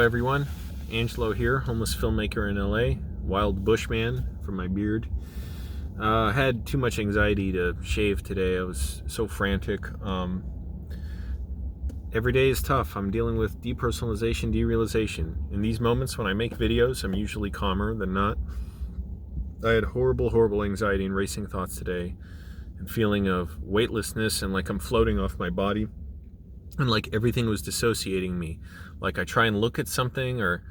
Hello everyone, Angelo here, homeless filmmaker in LA, wild bushman from my beard. Had too much anxiety to shave today. I was so frantic. Every day is tough. I'm dealing with depersonalization-derealization. In these moments when I make videos, I'm usually calmer than not. I had horrible anxiety and racing thoughts today, and feeling of weightlessness and like I'm floating off my body. And like everything was dissociating me. Like I try and look at something or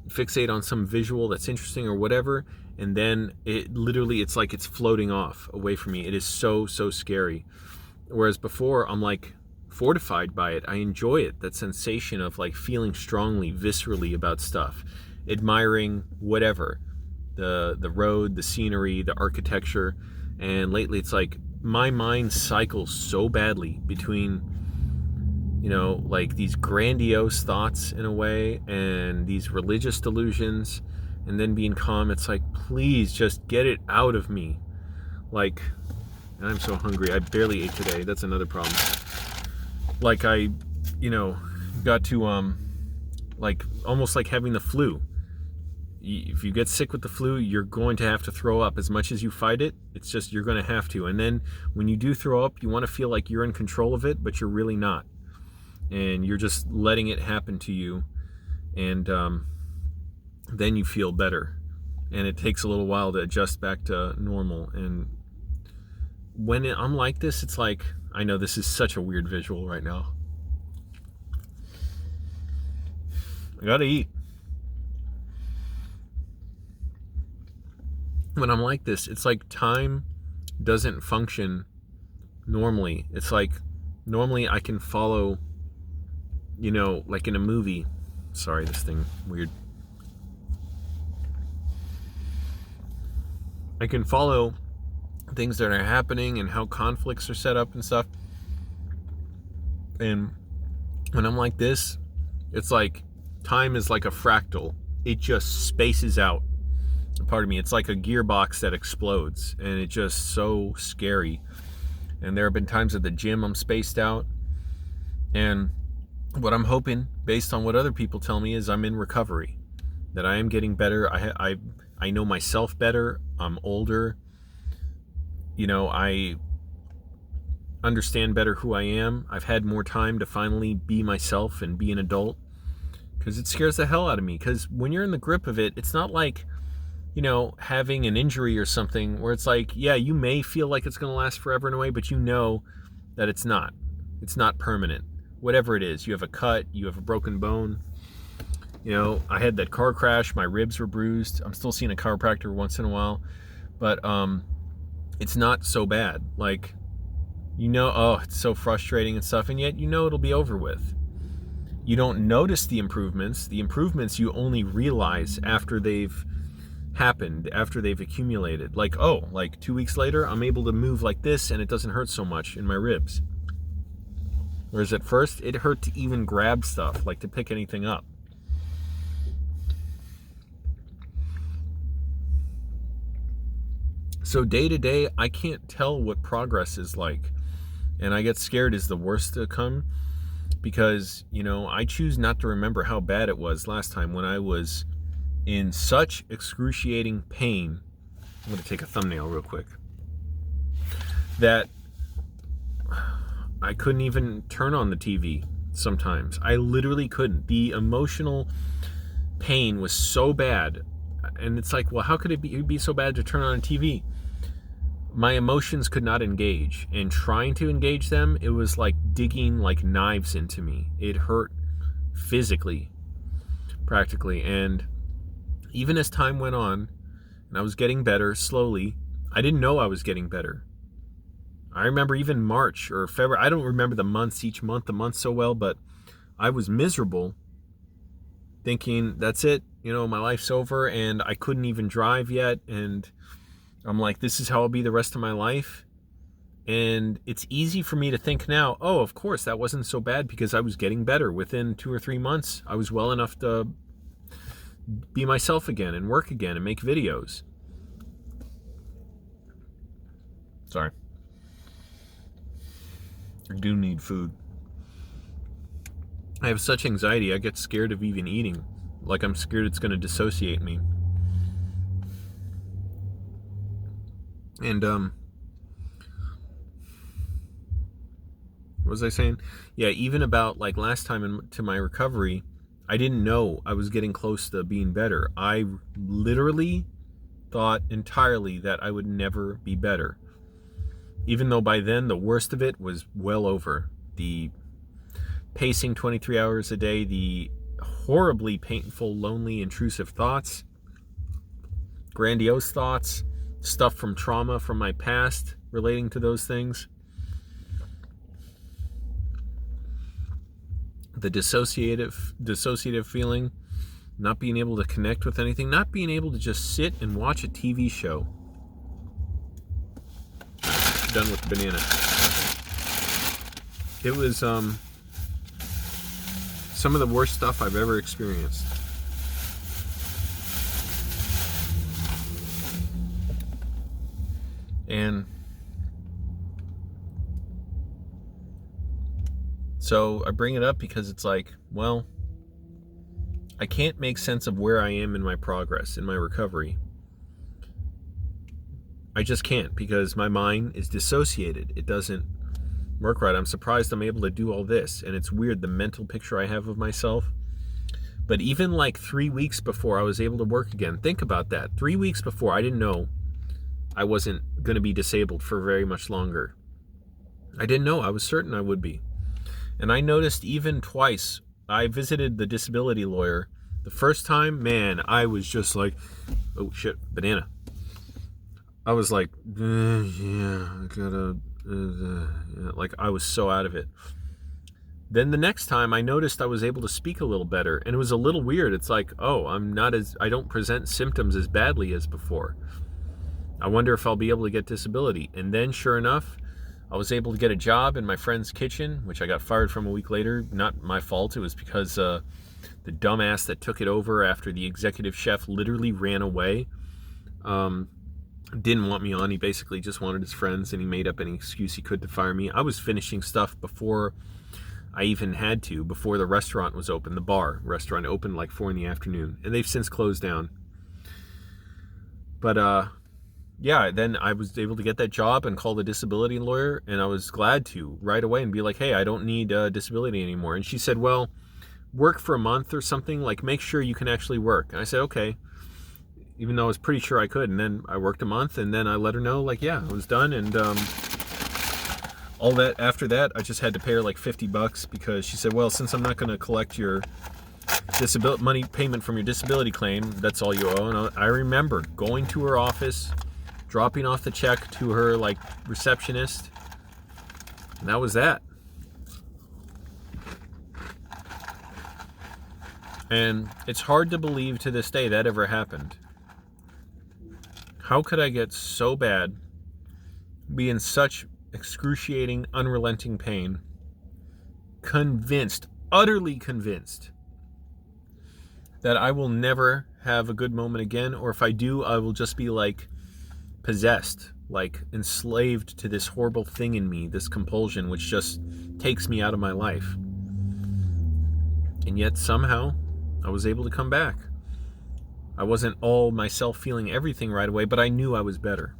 fixate on some visual that's interesting or whatever, and then it's like it's floating off away from me. It is so scary. Whereas before I'm like fortified by it. I enjoy it, that sensation of like feeling strongly, viscerally about stuff, admiring whatever, the road, the scenery, the architecture. And lately it's like my mind cycles so badly between, you know, like these grandiose thoughts in a way and these religious delusions, and then being calm. It's like, please just get it out of me. Like, and I'm so hungry. I barely ate today. That's another problem. Like I, got to, like almost like having the flu. If you get sick with the flu, you're going to have to throw up. As much as you fight it, it's just, you're going to have to. And then when you do throw up, you want to feel like you're in control of it, but you're really not. And you're just letting it happen to you, and then you feel better, and it takes a little while to adjust back to normal. And when I'm like this, it's like, I know this is such a weird visual right now. I gotta eat. When I'm like this, it's like time doesn't function normally. It's like normally I can follow, like in a movie. Sorry, this thing, weird. I can follow things that are happening and how conflicts are set up and stuff. And when I'm like this, it's like time is like a fractal. It just spaces out. Pardon me, it's like a gearbox that explodes, and it's just so scary. And there have been times at the gym I'm spaced out, and what I'm hoping, based on what other people tell me, is I'm in recovery, that I am getting better. I know myself better. I'm older. I understand better who I am. I've had more time to finally be myself and be an adult, because it scares the hell out of me. Because when you're in the grip of it, it's not like, having an injury or something where it's like, yeah, you may feel like it's going to last forever in a way, but you know that it's not. It's not permanent. Whatever it is, you have a cut, you have a broken bone. I had that car crash, my ribs were bruised. I'm still seeing a chiropractor once in a while, but it's not so bad. Like, it's so frustrating and stuff, and yet it'll be over with. You don't notice the improvements. The improvements you only realize after they've happened, after they've accumulated. Like, 2 weeks later, I'm able to move like this, and it doesn't hurt so much in my ribs. Whereas at first, it hurt to even grab stuff, like to pick anything up. So day to day, I can't tell what progress is like. And I get scared is the worst to come, because, I choose not to remember how bad it was last time when I was in such excruciating pain. I'm going to take a thumbnail real quick. That I couldn't even turn on the TV sometimes. I literally couldn't. The emotional pain was so bad. And it's like, well, how could it be so bad to turn on a TV? My emotions could not engage. And trying to engage them, it was like digging like knives into me. It hurt physically, practically. And even as time went on, and I was getting better slowly, I didn't know I was getting better. I remember even March or February, I don't remember the months, each month, the month so well, but I was miserable, thinking, that's it, my life's over, and I couldn't even drive yet, and I'm like, this is how I'll be the rest of my life. And it's easy for me to think now, oh, of course, that wasn't so bad, because I was getting better. Within 2 or 3 months, I was well enough to be myself again and work again and make videos. Sorry. I do need food. I have such anxiety, I get scared of even eating. Like I'm scared it's going to dissociate me. And what was I saying? Yeah, even about like last time into my recovery, I didn't know I was getting close to being better. I literally thought entirely that I would never be better. Even though by then the worst of it was well over. The pacing 23 hours a day, the horribly painful, lonely, intrusive thoughts, grandiose thoughts, stuff from trauma from my past relating to those things. The dissociative feeling, not being able to connect with anything, not being able to just sit and watch a TV show. Done with the banana. It was some of the worst stuff I've ever experienced. And so I bring it up because it's like, well, I can't make sense of where I am in my progress, in my recovery. I just can't, because my mind is dissociated. It doesn't work right. I'm surprised I'm able to do all this. And it's weird, the mental picture I have of myself. But even like 3 weeks before I was able to work again, think about that. 3 weeks before, I didn't know I wasn't going to be disabled for very much longer. I didn't know. I was certain I would be. And I noticed even twice, I visited the disability lawyer. The first time, man, I was just like, oh shit, banana. I was like, yeah, I gotta, like I was so out of it. Then the next time I noticed I was able to speak a little better, and it was a little weird. It's like, oh, I don't present symptoms as badly as before. I wonder if I'll be able to get disability. And then sure enough, I was able to get a job in my friend's kitchen, which I got fired from a week later. Not my fault. It was because the dumbass that took it over after the executive chef literally ran away. Didn't want me on. He basically just wanted his friends, and he made up any excuse he could to fire me. I was finishing stuff before I even had to, before the restaurant was open. The restaurant opened like 4 p.m, and they've since closed down. But yeah, then I was able to get that job and call the disability lawyer, and I was glad to right away and be like, hey, I don't need disability anymore. And she said, well, work for a month or something, like make sure you can actually work. And I said, okay, even though I was pretty sure I could. And then I worked a month, and then I let her know, like, yeah, I was done. And all that after that, I just had to pay her like $50 because she said, well, since I'm not going to collect your disability money payment from your disability claim, that's all you owe. And I remember going to her office, dropping off the check to her like receptionist, and that was that. And it's hard to believe to this day that ever happened. How could I get so bad, be in such excruciating, unrelenting pain, convinced, utterly convinced, that I will never have a good moment again, or if I do, I will just be like possessed, like enslaved to this horrible thing in me, this compulsion which just takes me out of my life. And yet somehow I was able to come back. I wasn't all myself feeling everything right away, but I knew I was better.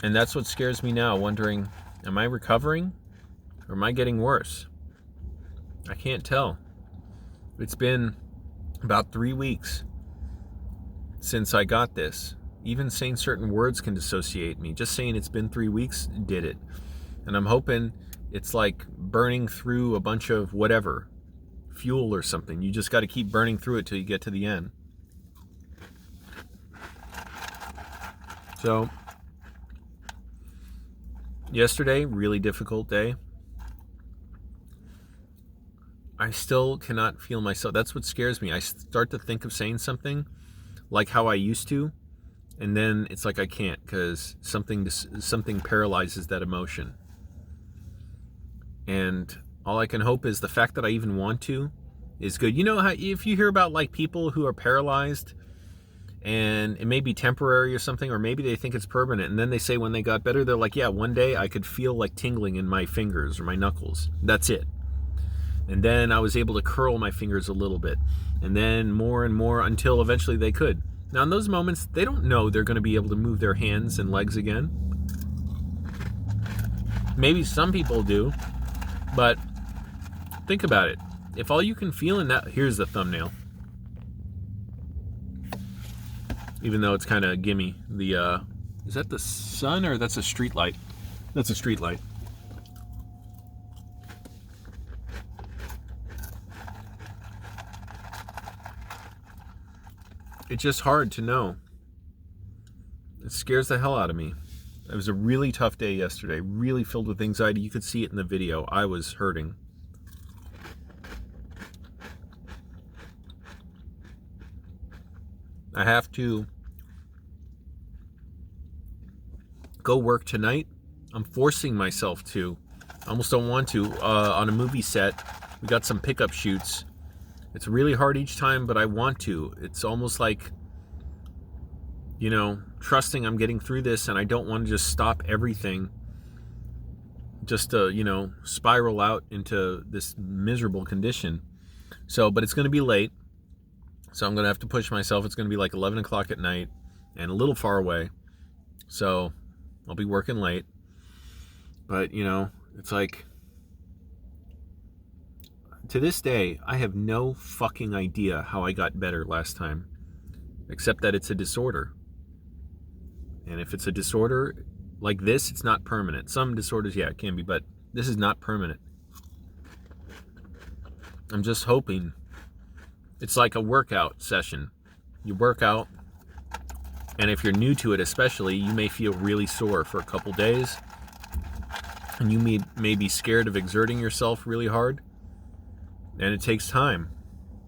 And that's what scares me now, wondering, am I recovering or am I getting worse? I can't tell. It's been about 3 weeks since I got this. Even saying certain words can dissociate me. Just saying it's been 3 weeks did it. And I'm hoping it's like burning through a bunch of whatever, fuel or something. You just got to keep burning through it till you get to the end. So, yesterday, really difficult day. I still cannot feel myself. That's what scares me. I start to think of saying something like how I used to, and then it's like I can't, because something paralyzes that emotion. And all I can hope is the fact that I even want to is good. You know how if you hear about like people who are paralyzed and it may be temporary or something, or maybe they think it's permanent, and then they say when they got better, they're like, yeah, one day I could feel like tingling in my fingers or my knuckles. That's it. And then I was able to curl my fingers a little bit. And then more and more until eventually they could. Now in those moments, they don't know they're going to be able to move their hands and legs again. Maybe some people do, but think about it. If all you can feel in that, here's the thumbnail. Even though it's kind of gimme. Is that the sun or that's a street light? That's a street light. It's just hard to know. It scares the hell out of me. It was a really tough day yesterday, really filled with anxiety. You could see it in the video. I was hurting. I have to go work tonight. I'm forcing myself to. I almost don't want to. On a movie set, we got some pickup shoots. It's really hard each time, but I want to. It's almost like, you know, trusting I'm getting through this, and I don't want to just stop everything just to, you know, spiral out into this miserable condition. So, but it's going to be late, so I'm going to have to push myself. It's going to be like 11 o'clock at night and a little far away, so I'll be working late. But, you know, it's like, to this day, I have no fucking idea how I got better last time, except that it's a disorder. And if it's a disorder like this, it's not permanent. Some disorders, yeah, it can be, but this is not permanent. I'm just hoping. It's like a workout session. You work out, and if you're new to it especially, you may feel really sore for a couple days, and you may be scared of exerting yourself really hard. And it takes time,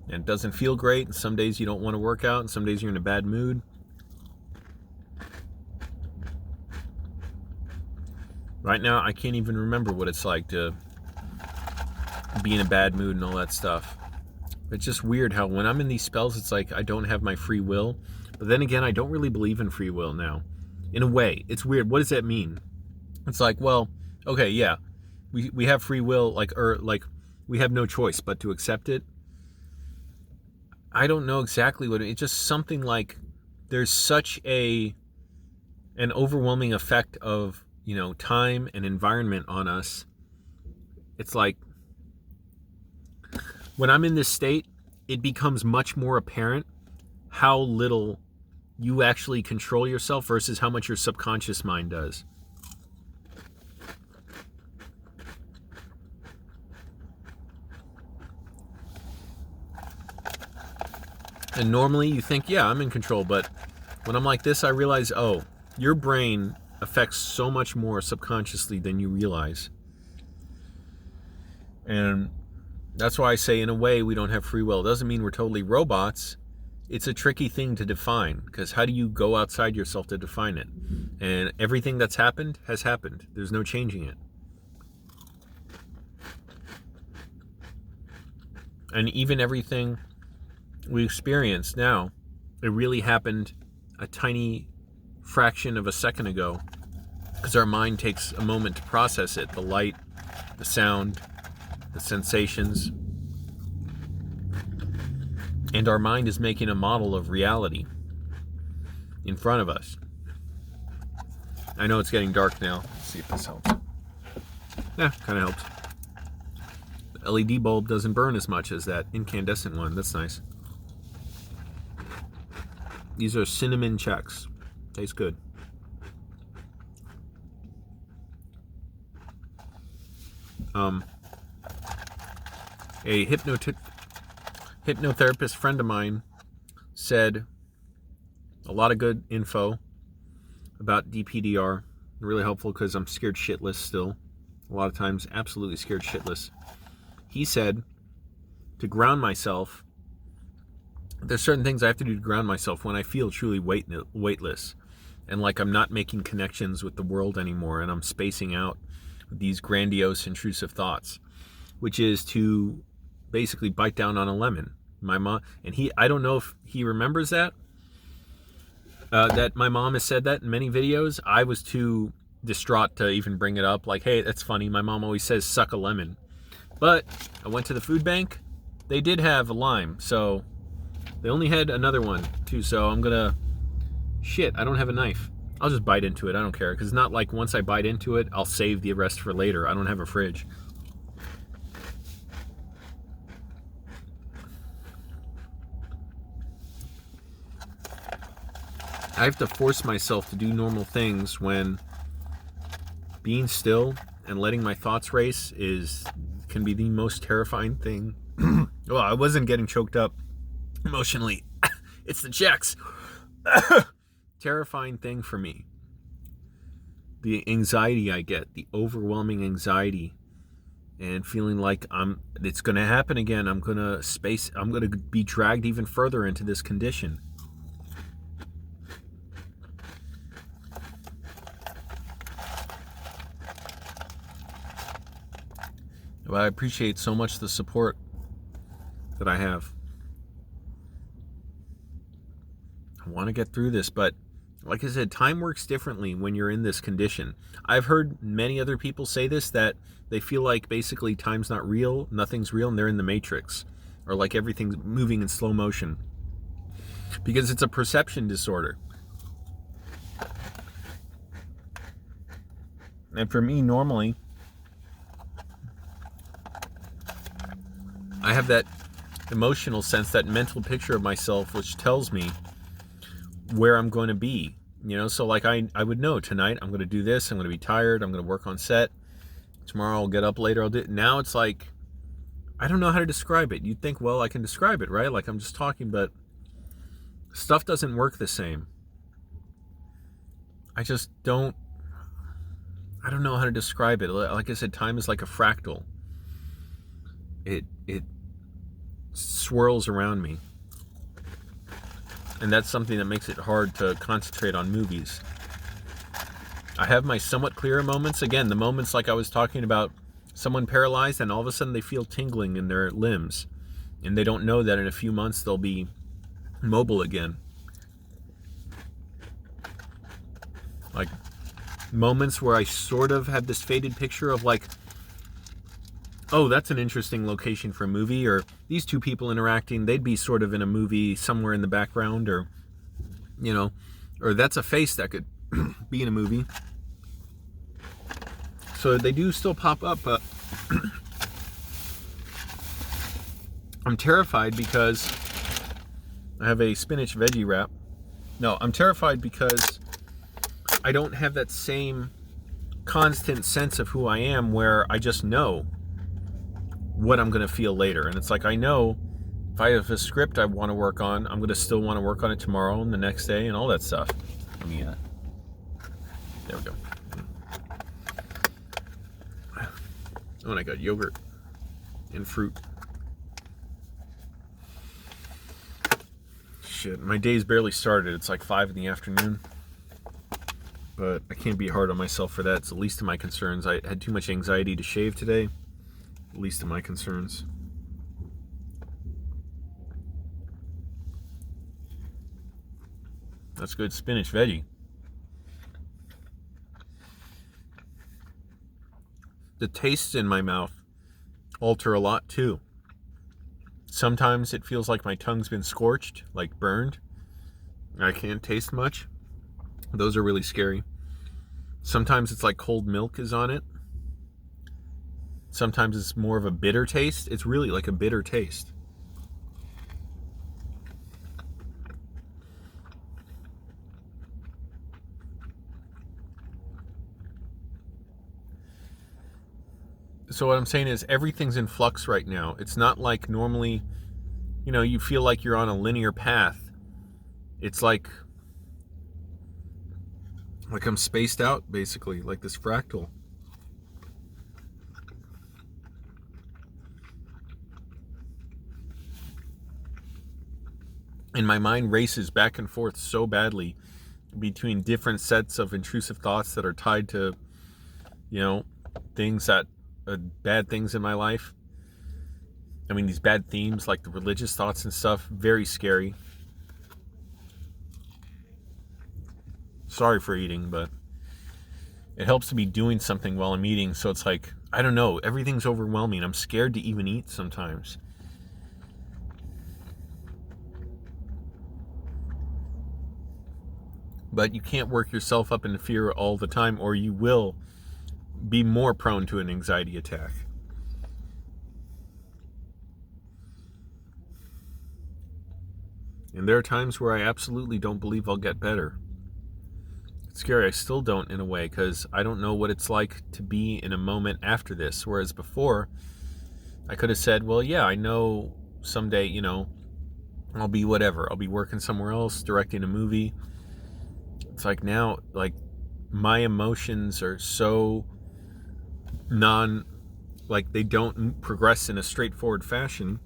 and it doesn't feel great, and some days you don't want to work out, and some days you're in a bad mood. Right now, I can't even remember what it's like to be in a bad mood and all that stuff. It's just weird how when I'm in these spells, it's like I don't have my free will. But then again, I don't really believe in free will now. In a way, it's weird. What does that mean? It's like, well, okay, yeah, we have free will, like we have no choice but to accept it. I don't know exactly what it's just something like there's such an overwhelming effect of, you know, time and environment on us. It's like when I'm in this state, it becomes much more apparent how little you actually control yourself versus how much your subconscious mind does. And normally you think, yeah, I'm in control. But when I'm like this, I realize, oh, your brain affects so much more subconsciously than you realize. And that's why I say, in a way, we don't have free will. It doesn't mean we're totally robots. It's a tricky thing to define, because how do you go outside yourself to define it? And everything that's happened has happened. There's no changing it. And even everything we experience now, it really happened a tiny fraction of a second ago, because our mind takes a moment to process it. The light, the sound, the sensations. And our mind is making a model of reality in front of us. I know it's getting dark now. Let's see if this helps. Yeah, kind of helps. The LED bulb doesn't burn as much as that incandescent one. That's nice. These are cinnamon checks. Tastes good. A hypnotherapist friend of mine said a lot of good info about DPDR. Really helpful, because I'm scared shitless still. A lot of times, absolutely scared shitless. He said to ground myself, there's certain things I have to do to ground myself when I feel truly weightless, and like I'm not making connections with the world anymore, and I'm spacing out with these grandiose, intrusive thoughts, which is to basically bite down on a lemon. My mom, and I don't know if he remembers that my mom has said that in many videos. I was too distraught to even bring it up. Like, hey, that's funny. My mom always says suck a lemon. But I went to the food bank. They did have a lime, so they only had another one too. So I'm gonna, shit, I don't have a knife. I'll just bite into it. I don't care, because it's not like once I bite into it, I'll save the rest for later. I don't have a fridge. I have to force myself to do normal things when being still and letting my thoughts race can be the most terrifying thing. Well, I wasn't getting choked up emotionally. It's the checks. Terrifying thing for me. The anxiety I get, the overwhelming anxiety, and feeling like it's going to happen again. I'm going to be dragged even further into this condition. But I appreciate so much the support that I have. I want to get through this, but like I said, time works differently when you're in this condition. I've heard many other people say this, that they feel like basically time's not real, nothing's real, and they're in the Matrix, or like everything's moving in slow motion, because it's a perception disorder. And for me, normally, I have that emotional sense, that mental picture of myself, which tells me where I'm going to be. So like I would know tonight I'm going to do this, I'm going to be tired, I'm going to work on set. Tomorrow I'll get up later, I'll do it. Now it's like, I don't know how to describe it. You'd think, well, I can describe it, right? Like I'm just talking, but stuff doesn't work the same. I don't know how to describe it. Like I said, time is like a fractal. It swirls around me. And that's something that makes it hard to concentrate on movies. I have my somewhat clearer moments. Again, the moments like I was talking about, someone paralyzed and all of a sudden they feel tingling in their limbs. And they don't know that in a few months they'll be mobile again. Like moments where I sort of have this faded picture of like, oh, that's an interesting location for a movie, or these two people interacting, they'd be sort of in a movie somewhere in the background, or, or that's a face that could be in a movie. So they do still pop up, but I'm terrified because I have a spinach veggie wrap. No, I'm terrified because I don't have that same constant sense of who I am, where I just know what I'm going to feel later. And it's like, I know if I have a script I want to work on, I'm going to still want to work on it tomorrow and the next day and all that stuff. Let me, there we go. Oh, and I got yogurt and fruit. Shit, my day's barely started. It's like 5 in the afternoon. But I can't be hard on myself for that. It's the least of my concerns. I had too much anxiety to shave today. Least of my concerns. That's good spinach veggie. The tastes in my mouth alter a lot too. Sometimes it feels like my tongue's been scorched, like burned. I can't taste much. Those are really scary. Sometimes it's like cold milk is on it. Sometimes it's more of a bitter taste. It's really like a bitter taste. So what I'm saying is everything's in flux right now. It's not like normally, you feel like you're on a linear path. It's like I'm spaced out, basically, like this fractal. And my mind races back and forth so badly between different sets of intrusive thoughts that are tied to, things that bad things in my life. I mean, these bad themes, like the religious thoughts and stuff, very scary. Sorry for eating, but it helps to be doing something while I'm eating. So it's like, I don't know, everything's overwhelming. I'm scared to even eat sometimes. But you can't work yourself up into fear all the time, or you will be more prone to an anxiety attack. And there are times where I absolutely don't believe I'll get better. It's scary. I still don't, in a way, because I don't know what it's like to be in a moment after this. Whereas before, I could have said, well, yeah, I know someday, I'll be whatever. I'll be working somewhere else, directing a movie. It's like now, like, my emotions are so they don't progress in a straightforward fashion.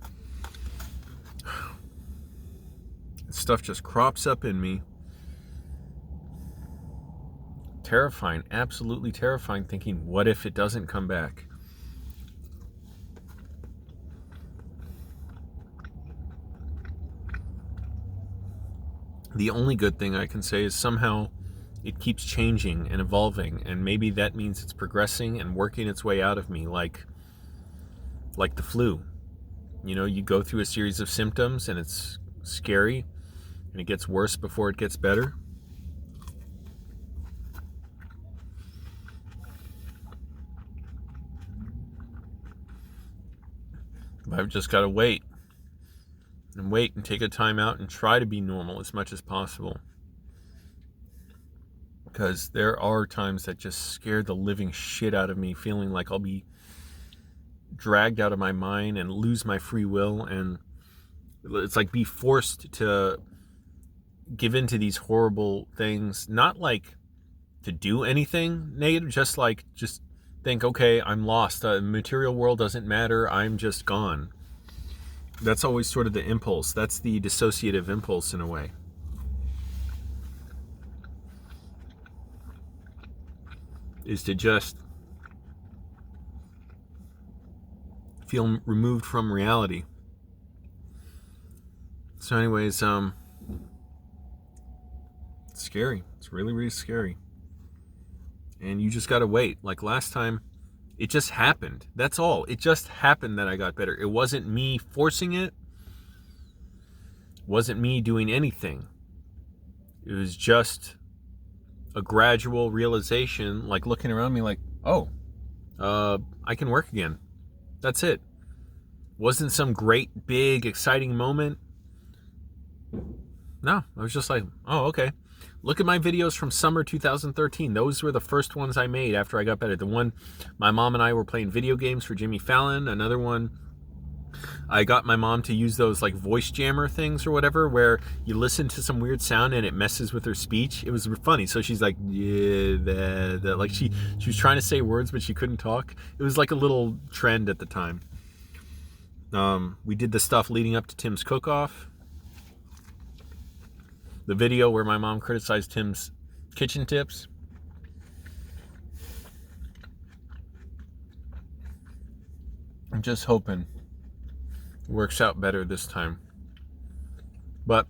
Stuff just crops up in me. Terrifying, absolutely terrifying, thinking, what if it doesn't come back? The only good thing I can say is somehow it keeps changing and evolving, and maybe that means it's progressing and working its way out of me, like the flu. You go through a series of symptoms and it's scary and it gets worse before it gets better. But I've just got to wait and take a time out and try to be normal as much as possible. Because there are times that just scare the living shit out of me, feeling like I'll be dragged out of my mind and lose my free will, and it's like be forced to give in to these horrible things, not like to do anything negative, just think, okay, I'm lost, the material world doesn't matter, I'm just gone. That's always sort of the impulse. That's the dissociative impulse in a way. Is to just feel removed from reality. So anyways, it's scary. It's really, really scary. And you just gotta wait. Like last time, it just happened. That's all. It just happened that I got better. It wasn't me forcing it. It wasn't me doing anything. It was just a gradual realization, like looking around me like, oh, I can work again. That's it. Wasn't some great, big, exciting moment. No, I was just like, oh, okay. Look at my videos from summer 2013. Those were the first ones I made after I got better. The one, my mom and I were playing video games for Jimmy Fallon. Another one, I got my mom to use those like voice jammer things or whatever, where you listen to some weird sound and it messes with her speech. It was funny. So she's like, yeah, that. Like she was trying to say words, but she couldn't talk. It was like a little trend at the time. We did the stuff leading up to Tim's cook-off. The video where my mom criticized Tim's kitchen tips. I'm just hoping it works out better this time. But,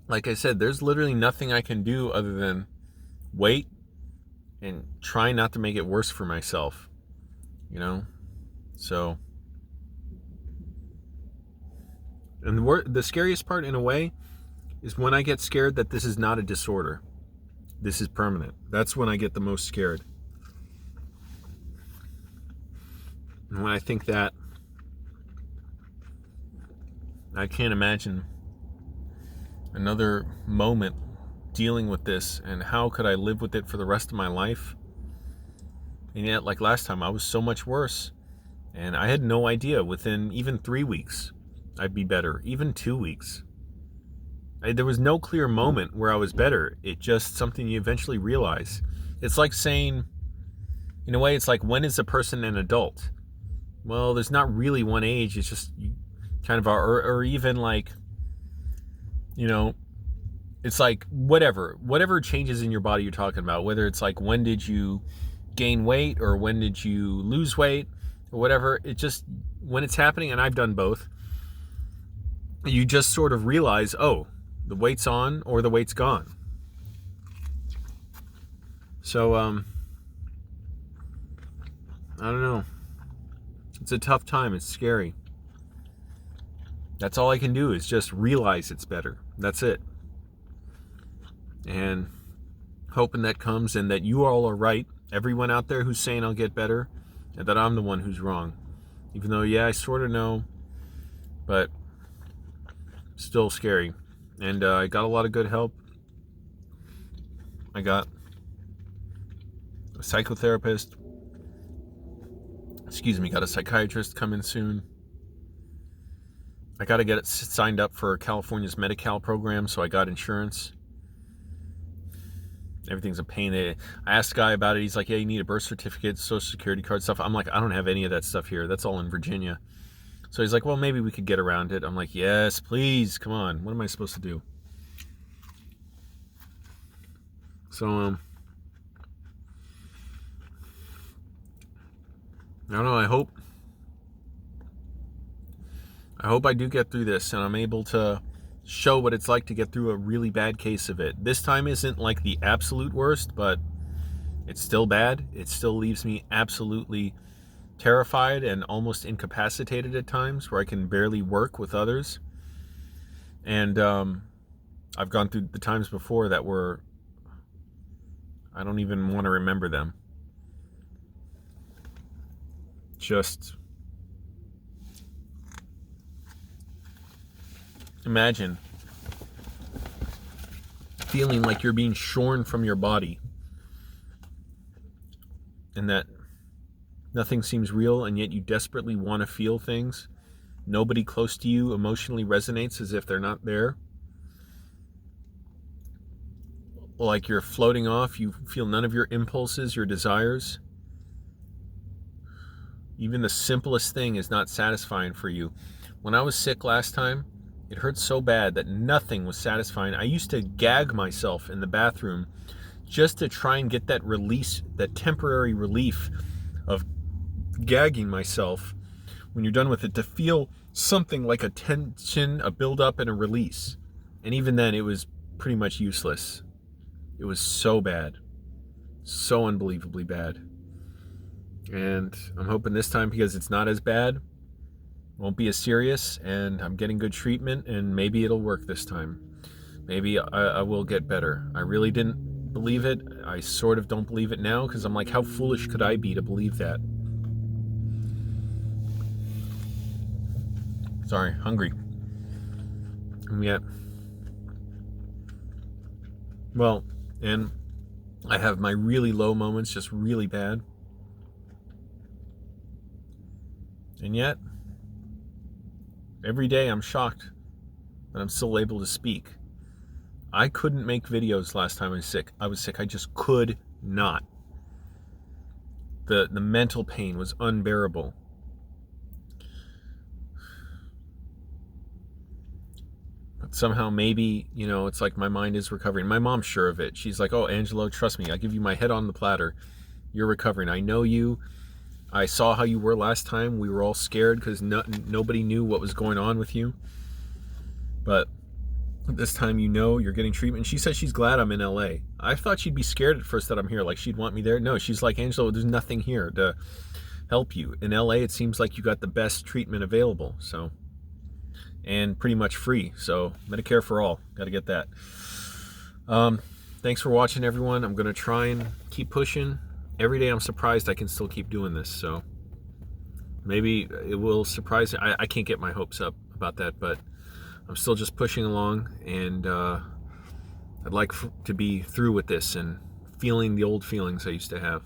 like I said, there's literally nothing I can do other than wait and try not to make it worse for myself. So... And the scariest part, in a way, is when I get scared that this is not a disorder. This is permanent. That's when I get the most scared. And when I think that, I can't imagine another moment dealing with this, and how could I live with it for the rest of my life? And yet, like last time, I was so much worse. And I had no idea within even 3 weeks I'd be better, even 2 weeks. There was no clear moment where I was better. It's just something you eventually realize. It's like saying, in a way, it's like, when is a person an adult? Well, there's not really one age. It's just kind of, or even like, it's like whatever changes in your body you're talking about, whether it's like, when did you gain weight or when did you lose weight or whatever. It just, when it's happening, and I've done both, you just sort of realize, oh, the weight's on or the weight's gone. So, I don't know. It's a tough time. It's scary. That's all I can do is just realize it's better. That's it. And hoping that comes and that you all are right. Everyone out there who's saying I'll get better, and that I'm the one who's wrong. Even though, yeah, I sort of know, but still scary. And I got a lot of good help. I got a psychotherapist. Got a psychiatrist coming soon. I got to get it signed up for California's Medi-Cal program, so I got insurance. Everything's a pain. I asked the guy about it. He's like, yeah, you need a birth certificate, social security card stuff. I'm like, I don't have any of that stuff here. That's all in Virginia. So he's like, well, maybe we could get around it. I'm like, yes, please, come on. What am I supposed to do? So, I don't know. I hope I do get through this and I'm able to show what it's like to get through a really bad case of it. This time isn't like the absolute worst, but it's still bad. It still leaves me absolutely terrified and almost incapacitated at times, where I can barely work with others. And I've gone through the times before that were, I don't even want to remember them. Just imagine feeling like you're being shorn from your body and that nothing seems real, and yet you desperately want to feel things. Nobody close to you emotionally resonates as if they're not there. Like you're floating off, you feel none of your impulses, your desires. Even the simplest thing is not satisfying for you. When I was sick last time, it hurt so bad that nothing was satisfying. I used to gag myself in the bathroom just to try and get that release, that temporary relief of gagging myself when you're done with it, to feel something like a tension, a buildup, and a release. And even then, it was pretty much useless. It was so bad. So unbelievably bad. And I'm hoping this time, because it's not as bad, won't be as serious, and I'm getting good treatment, and maybe it'll work this time. Maybe I will get better. I really didn't believe it. I sort of don't believe it now, because I'm like, how foolish could I be to believe that? Sorry, hungry. And yet, well, and I have my really low moments, just really bad. And yet, every day I'm shocked that I'm still able to speak. I couldn't make videos last time I was sick. I just could not. The mental pain was unbearable. But somehow, maybe, it's like my mind is recovering. My mom's sure of it. She's like, oh, Angelo, trust me. I give you my head on the platter. You're recovering. I know you. I saw how you were last time. We were all scared because nobody knew what was going on with you. But this time, you're getting treatment. She says she's glad I'm in LA. I thought she'd be scared at first that I'm here, like she'd want me there. No, she's like, Angelo, there's nothing here to help you. In LA, it seems like you got the best treatment available. So, and pretty much free. So Medicare for all. Got to get that. Thanks for watching, everyone. I'm going to try and keep pushing. Every day I'm surprised I can still keep doing this, so maybe it will surprise me. I can't get my hopes up about that, but I'm still just pushing along, and I'd like to be through with this and feeling the old feelings I used to have.